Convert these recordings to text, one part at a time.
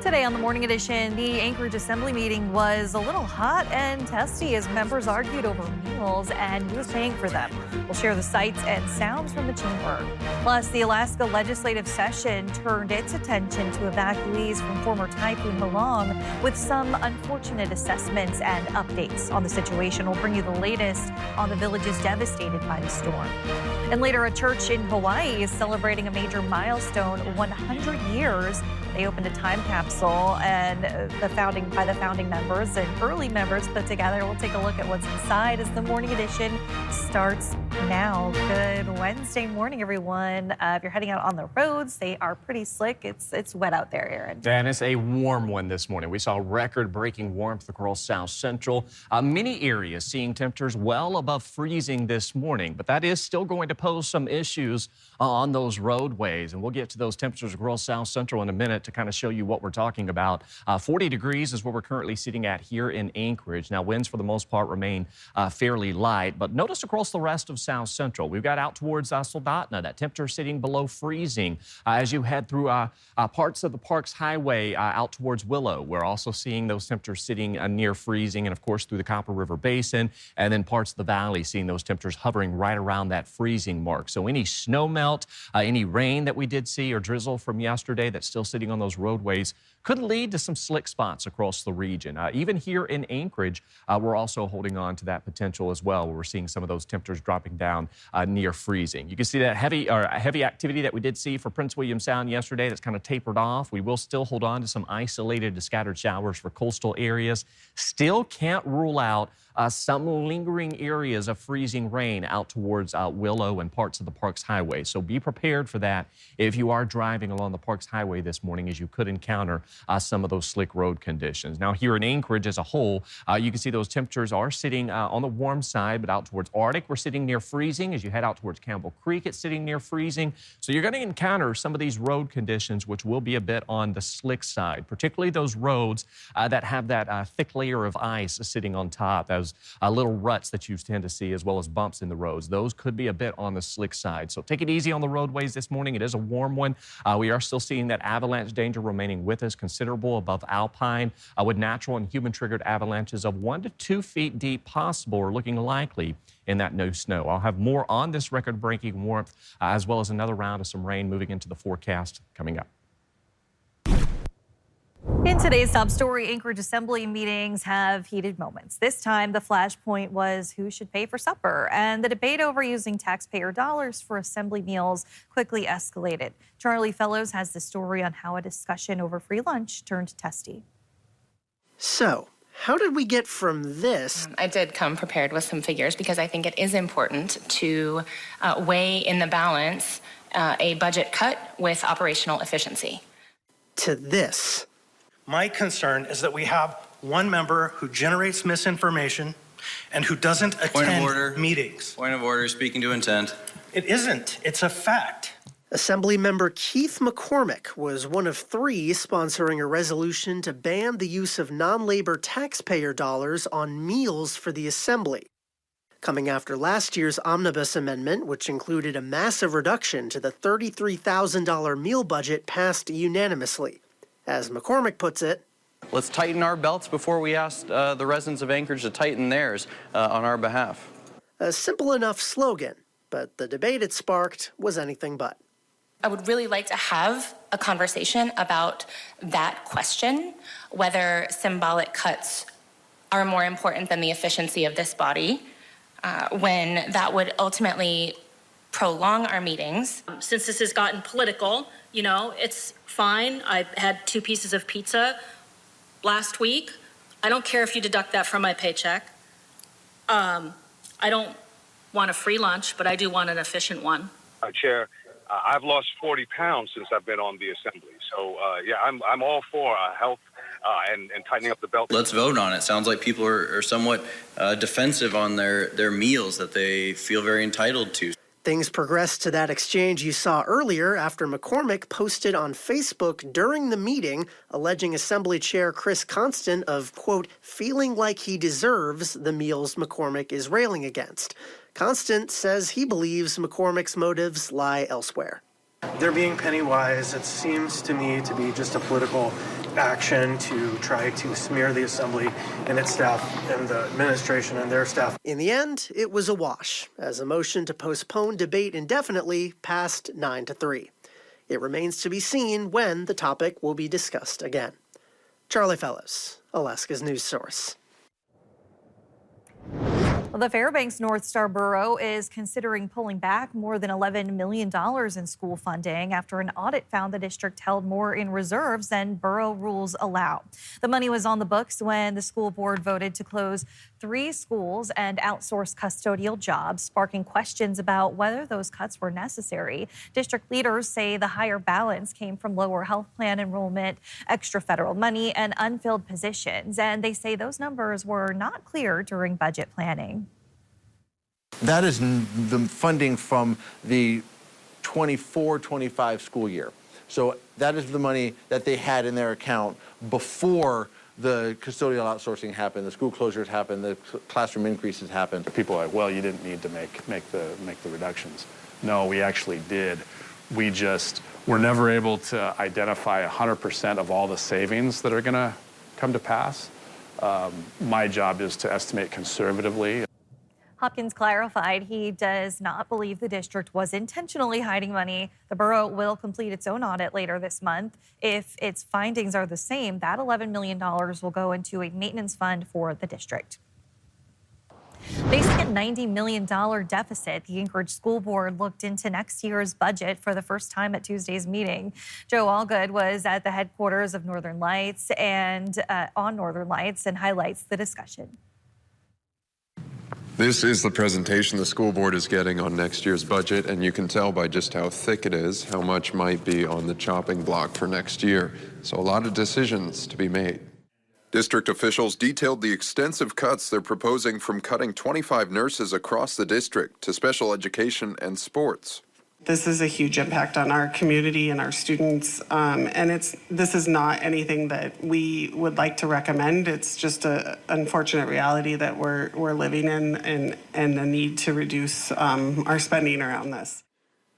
Today on the Morning Edition, the Anchorage Assembly meeting was a little hot and testy as members argued over meals and who was paying for them. We'll share the sights and sounds from the chamber. Plus, the Alaska legislative session turned its attention to evacuees from former Typhoon Halong with some unfortunate assessments and updates on the situation. We'll bring you the latest on the villages devastated by the storm. And later, a church in Hawaii is celebrating a major milestone, 100 years. They opened a time capsule and the founding members and early members put together. We'll take a look at what's inside as the Morning Edition starts now. Good Wednesday morning, everyone. If you're heading out on the roads, they are pretty slick. It's wet out there, Aaron. And it's a warm one this morning. We saw record-breaking warmth across South Central. Many areas seeing temperatures well above freezing this morning, but that is still going to pose some issues on those roadways. And we'll get to those temperatures across South Central in a minute to kind of show you what we're talking about. 40 degrees is what we're currently sitting at here in Anchorage. Now, winds for the most part remain fairly light, but notice across the rest of South Central, we've got out towards Soldotna, that temperature sitting below freezing. As you head through parts of the Parks Highway out towards Willow, we're also seeing those temperatures sitting near freezing, and of course through the Copper River Basin, and then parts of the valley seeing those temperatures hovering right around that freezing mark. So any snow melt, any rain that we did see or drizzle from yesterday that's still sitting on those roadways could lead to some slick spots across the region. Even here in Anchorage, we're also holding on to that potential as well, where we're seeing some of those temperatures dropping down near freezing. You can see that heavy activity that we did see for Prince William Sound yesterday that's kind of tapered off. We will still hold on to some isolated to scattered showers for coastal areas. Still can't rule out some lingering areas of freezing rain out towards Willow and parts of the Parks Highway. So be prepared for that if you are driving along the Parks Highway this morning, as you could encounter some of those slick road conditions. Now, here in Anchorage as a whole, you can see those temperatures are sitting on the warm side, but out towards Arctic, we're sitting near freezing. As you head out towards Campbell Creek, it's sitting near freezing. So you're going to encounter some of these road conditions, which will be a bit on the slick side, particularly those roads that have that thick layer of ice sitting on top, those little ruts that you tend to see, as well as bumps in the roads. Those could be a bit on the slick side. So take it easy on the roadways this morning. It is a warm one. We are still seeing that avalanche danger remaining with us, considerable above Alpine, with natural and human-triggered avalanches of 1 to 2 feet deep possible or looking likely in that no snow. I'll have more on this record-breaking warmth, as well as another round of some rain moving into the forecast coming up. In today's top story, Anchorage Assembly meetings have heated moments. This time, the flashpoint was who should pay for supper, and the debate over using taxpayer dollars for Assembly meals quickly escalated. Charlie Fellows has the story on how a discussion over free lunch turned testy. So, how did we get from this? I did come prepared with some figures because I think it is important to weigh in the balance a budget cut with operational efficiency. To this. My concern is that we have one member who generates misinformation and who doesn't attend meetings. Point of order, speaking to intent. It isn't. It's a fact. Assembly member Keith McCormick was one of 3 sponsoring a resolution to ban the use of non-labor taxpayer dollars on meals for the Assembly, coming after last year's omnibus amendment, which included a massive reduction to the $33,000 meal budget passed unanimously. As McCormick puts it, Let's tighten our belts before we ask the residents of Anchorage to tighten theirs on our behalf. A simple enough slogan, but the debate it sparked was anything but. I would really like to have a conversation about that question, whether symbolic cuts are more important than the efficiency of this body, when that would ultimately prolong our meetings. Since this has gotten political, you know, it's fine. I had 2 pieces of pizza last week. I don't care if you deduct that from my paycheck. I don't want a free lunch, but I do want an efficient one. Chair, I've lost 40 pounds since I've been on the Assembly. So, yeah, I'm all for health and tightening up the belt. Let's vote on it. Sounds like people are somewhat defensive on their meals that they feel very entitled to. Things progressed to that exchange you saw earlier after McCormick posted on Facebook during the meeting alleging Assembly Chair Chris Constant of, quote, feeling like he deserves the meals McCormick is railing against. Constant says he believes McCormick's motives lie elsewhere. They're being penny wise. It seems to me to be just a political action to try to smear the Assembly and its staff and the administration and their staff. In the end, it was a wash, as a motion to postpone debate indefinitely passed 9-3. It remains to be seen when the topic will be discussed again. Charlie Fellows, Alaska's news source. Well, the Fairbanks North Star Borough is considering pulling back more than $11 million in school funding after an audit found the district held more in reserves than borough rules allow. The money was on the books when the school board voted to close 3 schools and outsource custodial jobs, sparking questions about whether those cuts were necessary. District leaders say the higher balance came from lower health plan enrollment, extra federal money, and unfilled positions. And they say those numbers were not clear during budget planning. That is the funding from the 24-25 school year. So that is the money that they had in their account before the custodial outsourcing happened, the school closures happened, the classroom increases happened. People are like, well, you didn't need to make the reductions. No, we actually did. We just were never able to identify 100% of all the savings that are going to come to pass. My job is to estimate conservatively. Hopkins clarified he does not believe the district was intentionally hiding money. The borough will complete its own audit later this month. If its findings are the same, that $11 million will go into a maintenance fund for the district. Facing a $90 million deficit, the Anchorage School Board looked into next year's budget for the first time at Tuesday's meeting. Joe Allgood was at the headquarters of Northern Lights and on Northern Lights and highlights the discussion. This is the presentation the school board is getting on next year's budget, and you can tell by just how thick it is how much might be on the chopping block for next year. So a lot of decisions to be made. District officials detailed the extensive cuts they're proposing, from cutting 25 nurses across the district to special education and sports. This is a huge impact on our community and our students, and this is not anything that we would like to recommend. It's just an unfortunate reality that we're living in, and the need to reduce our spending around this.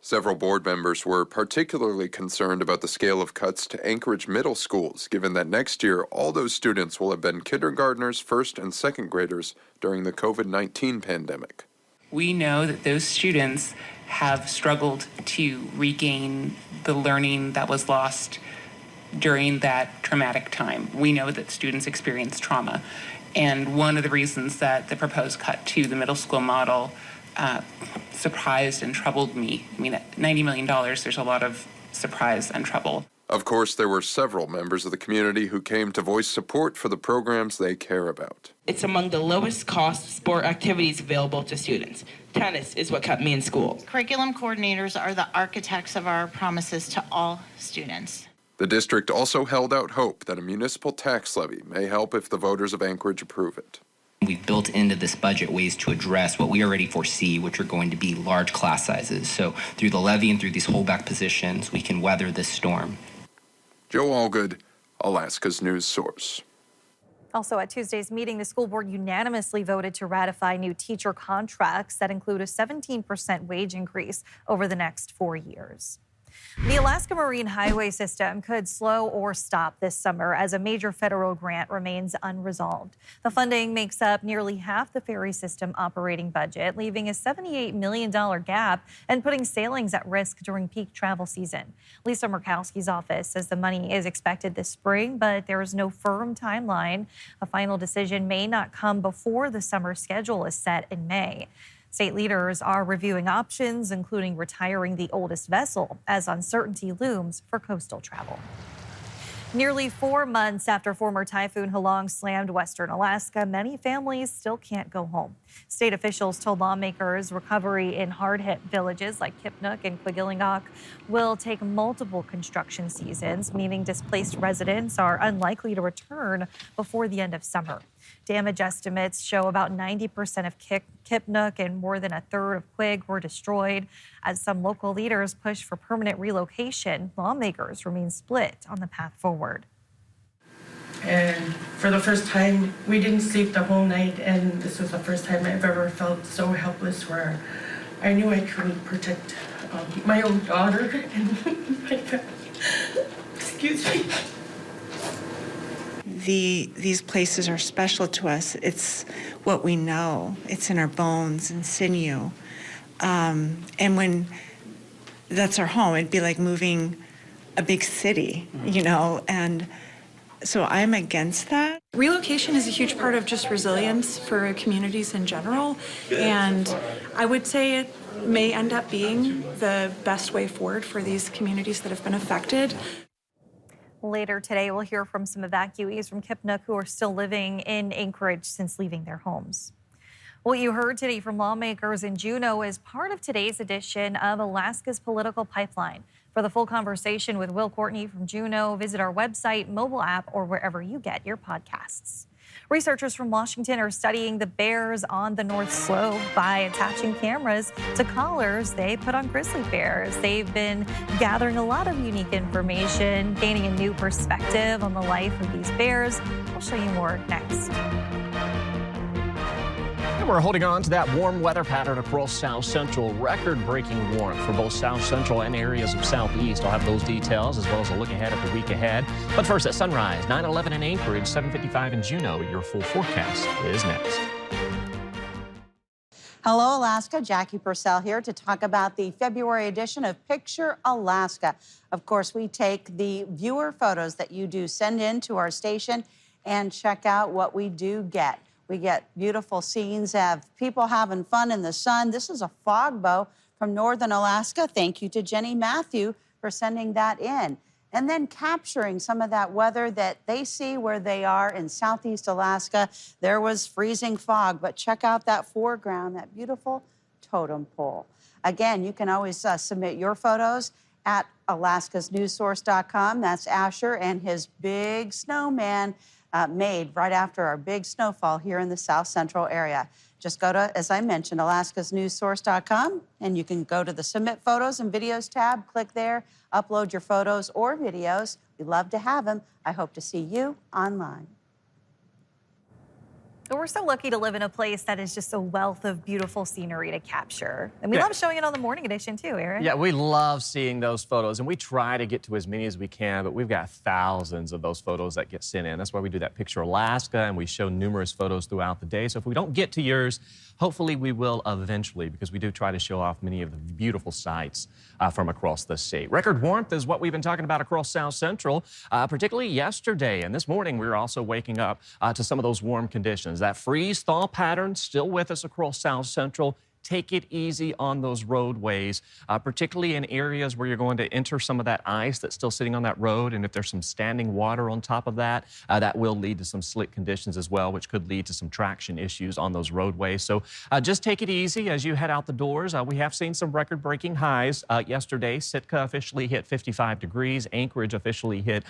Several board members were particularly concerned about the scale of cuts to Anchorage middle schools, given that next year all those students will have been kindergartners, first and second graders during the COVID-19 pandemic. We know that those students have struggled to regain the learning that was lost during that traumatic time. We know that students experience trauma. And one of the reasons that the proposed cut to the middle school model surprised and troubled me. I mean, at $90 million, there's a lot of surprise and trouble. Of course, there were several members of the community who came to voice support for the programs they care about. It's among the lowest cost sport activities available to students. Tennis is what kept me in school. Curriculum coordinators are the architects of our promises to all students. The district also held out hope that a municipal tax levy may help if the voters of Anchorage approve it. We've built into this budget ways to address what we already foresee, which are going to be large class sizes. So through the levy and through these holdback positions, we can weather this storm. Joe Allgood, Alaska's news source. Also at Tuesday's meeting, the school board unanimously voted to ratify new teacher contracts that include a 17% wage increase over the next 4 years. The Alaska Marine Highway System could slow or stop this summer as a major federal grant remains unresolved. The funding makes up nearly half the ferry system operating budget, leaving a $78 million gap and putting sailings at risk during peak travel season. Lisa Murkowski's office says the money is expected this spring, but there is no firm timeline. A final decision may not come before the summer schedule is set in May. State leaders are reviewing options, including retiring the oldest vessel, as uncertainty looms for coastal travel. Nearly 4 months after former Typhoon Halong slammed western Alaska, many families still can't go home. State officials told lawmakers recovery in hard-hit villages like Kipnuk and Quigilingok will take multiple construction seasons, meaning displaced residents are unlikely to return before the end of summer. Damage estimates show about 90% of Kipnuk and more than a third of Quig were destroyed. As some local leaders push for permanent relocation, lawmakers remain split on the path forward. And for the first time, we didn't sleep the whole night, and this was the first time I've ever felt so helpless, where I knew I couldn't protect my own daughter and my family. Excuse me. these places are special to us. It's what we know. It's in our bones and sinew. And when that's our home, it'd be like moving a big city, you know, and so I'm against that. Relocation is a huge part of just resilience for communities in general, and I would say it may end up being the best way forward for these communities that have been affected. Later today, we'll hear from some evacuees from Kipnuk who are still living in Anchorage since leaving their homes. What you heard today from lawmakers in Juneau is part of today's edition of Alaska's Political Pipeline. For the full conversation with Will Courtney from Juneau, visit our website, mobile app, or wherever you get your podcasts. Researchers from Washington are studying the bears on the North Slope by attaching cameras to collars they put on grizzly bears. They've been gathering a lot of unique information, gaining a new perspective on the life of these bears. We'll show you more next. We're holding on to that warm weather pattern across South Central. Record-breaking warmth for both South Central and areas of Southeast. I'll have those details as well as a look ahead at the week ahead. But first at sunrise, 9:11 in Anchorage, 7:55 in Juneau. Your full forecast is next. Hello, Alaska. Jackie Purcell here to talk about the February edition of Picture Alaska. Of course, we take the viewer photos that you do send in to our station and check out what we do get. We get beautiful scenes of people having fun in the sun. This is a fog bow from northern Alaska. Thank you to Jenny Matthew for sending that in. And then capturing some of that weather that they see where they are in southeast Alaska. There was freezing fog, but check out that foreground, that beautiful totem pole. Again, you can always submit your photos at alaskasnewssource.com. That's Asher and his big snowman made right after our big snowfall here in the South Central area. Just go to, as I mentioned, alaskasnewssource.com, and you can go to the Submit Photos and Videos tab, click there, upload your photos or videos. We'd love to have them. I hope to see you online. We're so lucky to live in a place that is just a wealth of beautiful scenery to capture. And we love showing it on the Morning Edition too, Aaron. Yeah, we love seeing those photos, and we try to get to as many as we can, but we've got thousands of those photos that get sent in. That's why we do that Picture Alaska, and we show numerous photos throughout the day. So if we don't get to yours, hopefully we will eventually, because we do try to show off many of the beautiful sights from across the state. Record warmth is what we've been talking about across South Central, particularly yesterday. And this morning, we were also waking up to some of those warm conditions. That freeze-thaw pattern still with us across South Central. Take it easy on those roadways, particularly in areas where you're going to enter some of that ice that's still sitting on that road. And if there's some standing water on top of that, that will lead to some slick conditions as well, which could lead to some traction issues on those roadways. So just take it easy as you head out the doors. We have seen some record-breaking highs yesterday. Sitka officially hit 55 degrees. Anchorage officially hit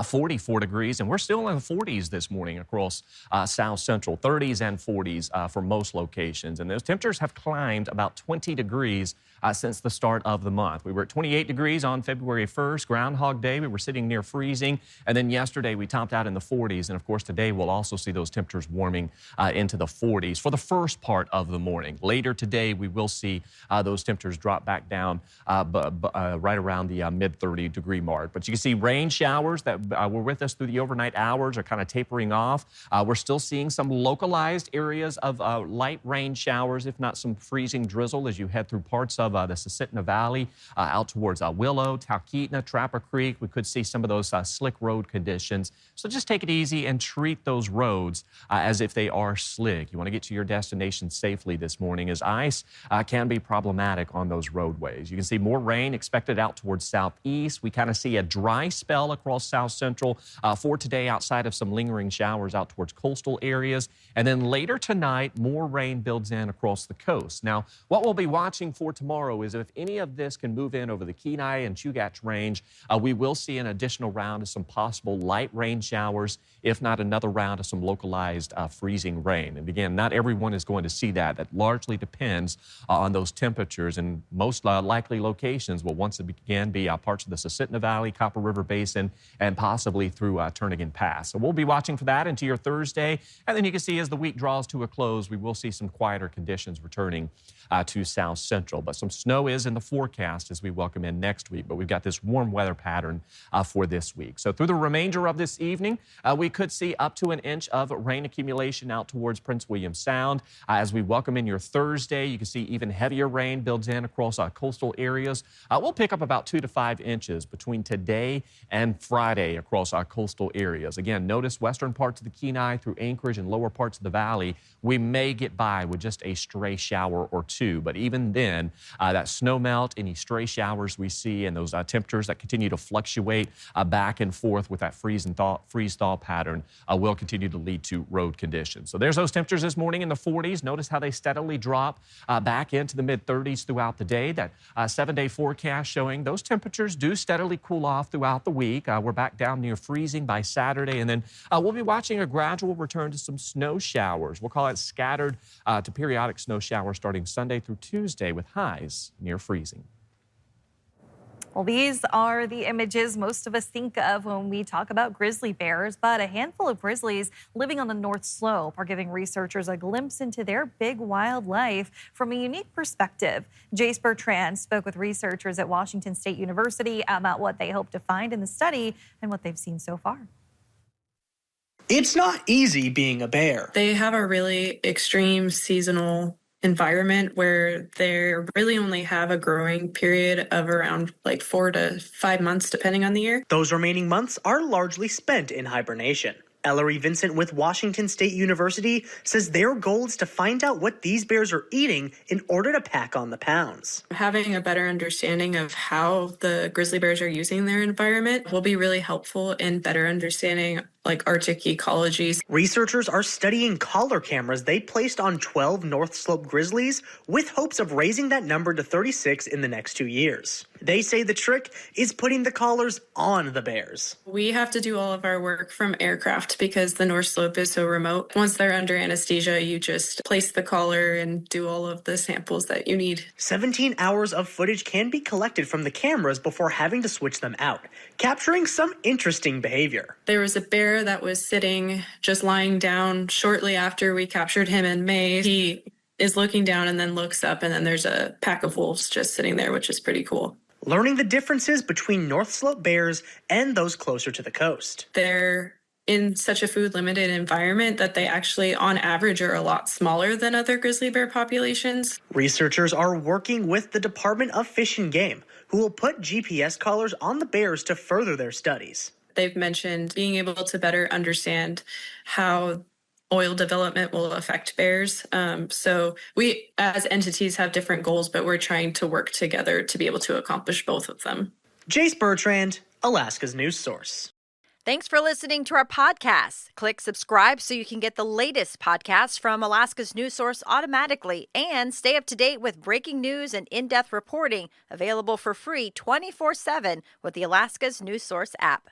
44 degrees. And we're still in the 40s this morning across South Central, 30s and 40s for most locations. And those temperatures have climbed about 20 degrees since the start of the month. We were at 28 degrees on February 1st, Groundhog Day. We were sitting near freezing. And then yesterday we topped out in the 40s. And of course today we'll also see those temperatures warming into the 40s for the first part of the morning. Later today we will see those temperatures drop back down right around the mid 30 degree mark. But you can see rain showers that were with us through the overnight hours are kind of tapering off. We're still seeing some localized areas of light rain showers, if not some freezing drizzle as you head through parts of the Susitna Valley out towards Willow, Talkeetna, Trapper Creek. We could see some of those slick road conditions. So just take it easy and treat those roads as if they are slick. You want to get to your destination safely this morning, as ice can be problematic on those roadways. You can see more rain expected out towards southeast. We kind of see a dry spell across South Central for today outside of some lingering showers out towards coastal areas. And then later tonight, more rain builds in across the coast. Now, what we'll be watching for tomorrow is if any of this can move in over the Kenai and Chugach range, we will see an additional round of some possible light rain showers, if not another round of some localized freezing rain. And again, not everyone is going to see that. That largely depends on those temperatures, and most likely locations will once again be parts of the Susitna Valley, Copper River Basin, and possibly through Turnagain Pass. So we'll be watching for that into your Thursday. And then you can see as the week draws to a close, we will see some quieter conditions returning to South Central. But some Some snow is in the forecast as we welcome in next week, but we've got this warm weather pattern for this week. So through the remainder of this evening, we could see up to an inch of rain accumulation out towards Prince William Sound. As we welcome in your Thursday, you can see even heavier rain builds in across coastal areas. We'll pick up about 2 to 5 inches between today and Friday across our coastal areas. Again, notice western parts of the Kenai through Anchorage and lower parts of the valley, we may get by with just a stray shower or two. But even then, that snow melt, any stray showers we see, and those temperatures that continue to fluctuate back and forth with that freeze-thaw pattern will continue to lead to road conditions. So there's those temperatures this morning in the 40s. Notice how they steadily drop back into the mid-30s throughout the day. That 7-day forecast showing those temperatures do steadily cool off throughout the week. We're back down near freezing by Saturday, and then we'll be watching a gradual return to some snow showers. We'll call it scattered to periodic snow showers starting Sunday through Tuesday with highs near freezing. Well, these are the images most of us think of when we talk about grizzly bears, but a handful of grizzlies living on the North Slope are giving researchers a glimpse into their big wildlife from a unique perspective. Jace Bertrand spoke with researchers at Washington State University about what they hope to find in the study and what they've seen so far. It's not easy being a bear. They have a really extreme seasonal environment where they really only have a growing period of around 4 to 5 months, depending on the year. Those remaining months are largely spent in hibernation. Ellery Vincent with Washington State University says their goal is to find out what these bears are eating in order to pack on the pounds. Having a better understanding of how the grizzly bears are using their environment will be really helpful in better understanding Arctic ecologies. Researchers are studying collar cameras they placed on 12 North Slope grizzlies with hopes of raising that number to 36 in the next 2 years. They say the trick is putting the collars on the bears. We have to do all of our work from aircraft because the North Slope is so remote. Once they're under anesthesia, you just place the collar and do all of the samples that you need. 17 hours of footage can be collected from the cameras before having to switch them out, capturing some interesting behavior. There was a bear that was sitting, just lying down shortly after we captured him in May. He is looking down and then looks up, and then there's a pack of wolves just sitting there, which is pretty cool. Learning the differences between North Slope bears and those closer to the coast. They're in such a food-limited environment that they actually, on average, are a lot smaller than other grizzly bear populations. Researchers are working with the Department of Fish and Game, who will put GPS collars on the bears to further their studies. They've mentioned being able to better understand how oil development will affect bears. So we, as entities, have different goals, but we're trying to work together to be able to accomplish both of them. Jace Bertrand, Alaska's news source. Thanks for listening to our podcast. Click subscribe so you can get the latest podcasts from Alaska's news source automatically and stay up to date with breaking news and in-depth reporting available for free 24/7 with the Alaska's news source app.